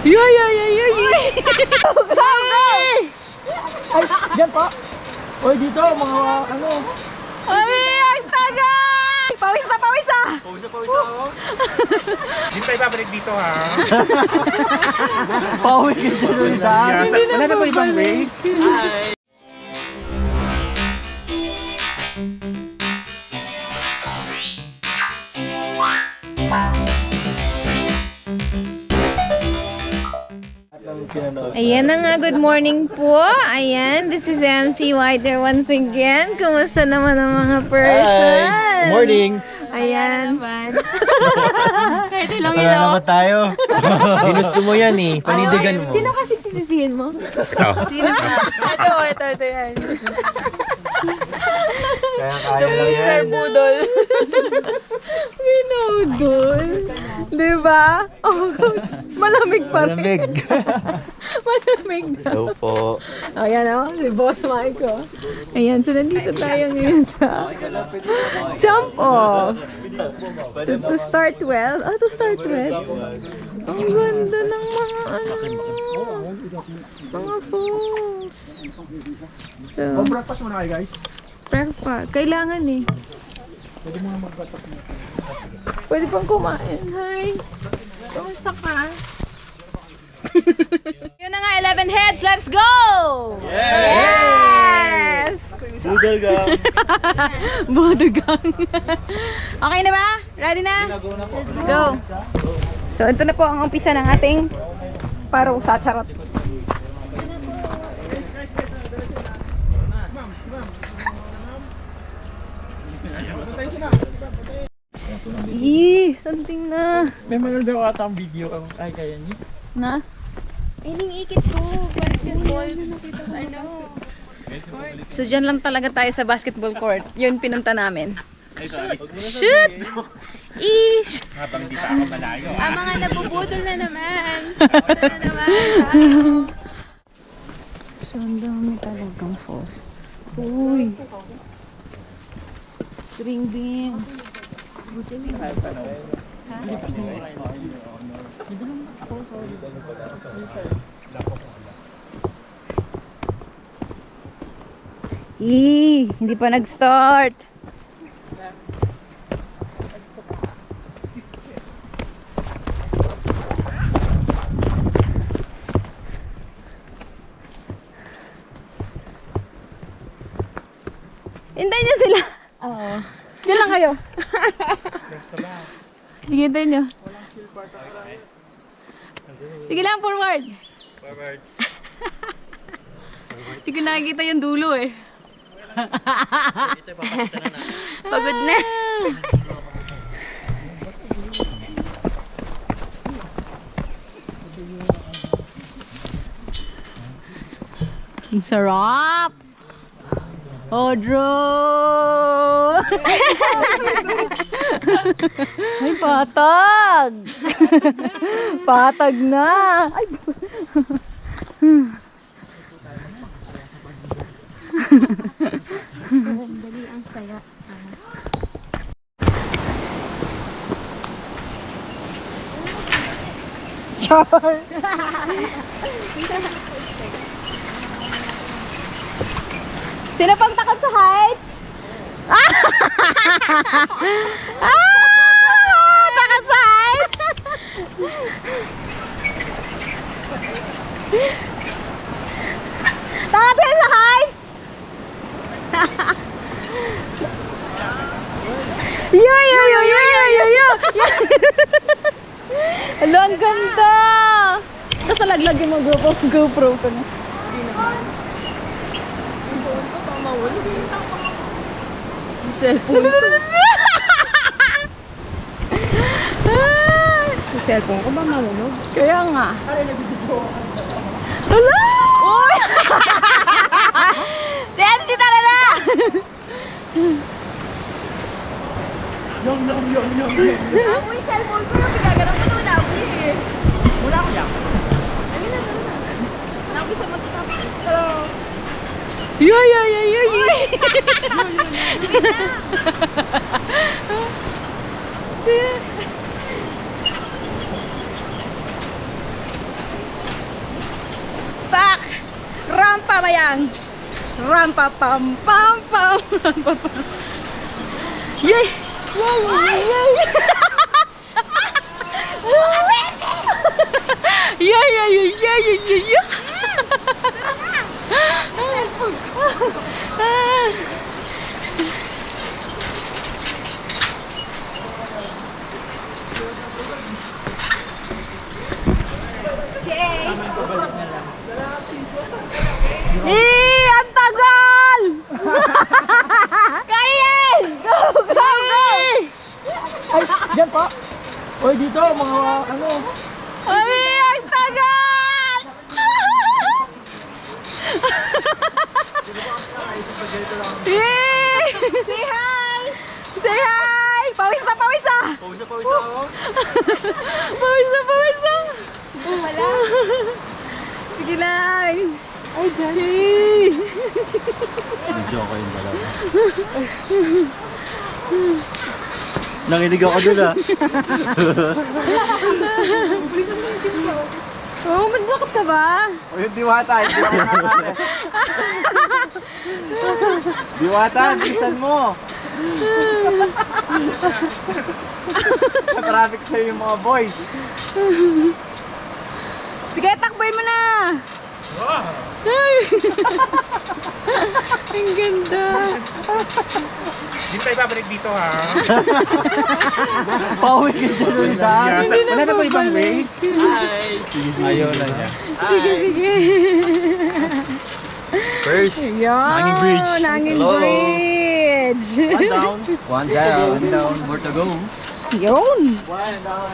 Yoy, yoy, yoy, yoy! Go, go, go! Ay, dyan pa. Oy, dito, mga ano. Ay, astaga! Pawis na, pawis ah! Pawisa ako. Hindi tayo babalik dito ha. Pawis ka dyan daan. Wala na ba ibang way? Ayan na nga, good morning po. Ayan, this is MC Whiter once again. Kumusta naman ang mga person? Hi! Morning! Ayan. Kahit ilang Tala naman tayo. Ginusto mo yan eh. Panindigan mo. Sino kasi sisisihin mo? Ito. Sino? Ito yan. Kaya lang yan. Budol. Binudol. Diba? Oh gosh. Malamig pa rin. Malamig. Malamig daw. Hello po. Ayan o, si Boss Mike ko. Ayan, so nandito tayo ngayon sa Jump Off. So to start well, to start well. Ang ganda ng mga mga falls. So, Breakfast muna kayo guys. breakfast. Kailangan eh. Pwede mo mag-breakfast muna. Pwede pang kumain. Hi. Kamusta ka? Yun na nga, 11 heads. Let's go! Yes! Budagang. Bodogang. Okay na ba? Ready na? Let's go. So, ito na po ang umpisa ng ating parusa. Charot. Ih, something na. May mayroon daw ata ang video ang kaya niyo. Na? Ay, ningikit ko. Basketball. Ano? So, dyan lang talaga tayo sa basketball court. Yun pinunta namin. Shoot! Ish! Habang di pa ako malayo. Ah, mga nabubudol na naman. So, ang dami talagang falls. Uy! String beans. Hindi pa nag-start. Hintayin niyo sila. Oo. Diyan lang kayo. Sige, hintayin niyo. Sige lang, forward. Forward. Hindi ko nakikita yung dulo eh. Pagod na. Ang sarap! Odro! Ay, patag! Patag na! Ay! Dali ang saya. Sure! Sino pang takot sa heights? Takot sa heights! Takot kayo sa heights? Yo! Alo, ang ganda! Tapos nalaglag yung mga GoPro ko na. Cellphone ko. Yung cellphone ko ba mahulog? Kaya nga. Hala! Uy! TMC, tara na! Yum. Ako yung cellphone ko yung pinagarap ko naman ako eh. Wala ko yan. Wala ko isa mag-stop. Hello! Yoy! Sabayang. Ram pa pam pam pam. Ram pa pam. Yay! Yay! Yeah, yeah, yeah, yeah, yeah, yeah. Ang tagal! Kaya! Go, go, go! Ay, dyan po. Oy, dito, mga ano. Ay, ang tagal! Yay! Say hi! Say hi! Pawis na, pawis na! Pawisa ako. Pawis na, pawis na! Wala. Sige lang. Ay, dyan. Medyo ako yung dalawa. Nanginig ako dun ah. Oh, maglakot ka ba? O yung diwata, Diwata, bisan mo. Traffic sa'yo yung mga boys. Sige, takboy mo na! Ay! Ang ganda! Hindi tayo babalik dito ha. Pauwi ka dyan ulit ah. Wala na ba ibang way? Ayaw na niya. Sige, sige! First, Ayan! Nanging Bridge. Nanging Hello. Bridge! one down, more to go. Yun! One down,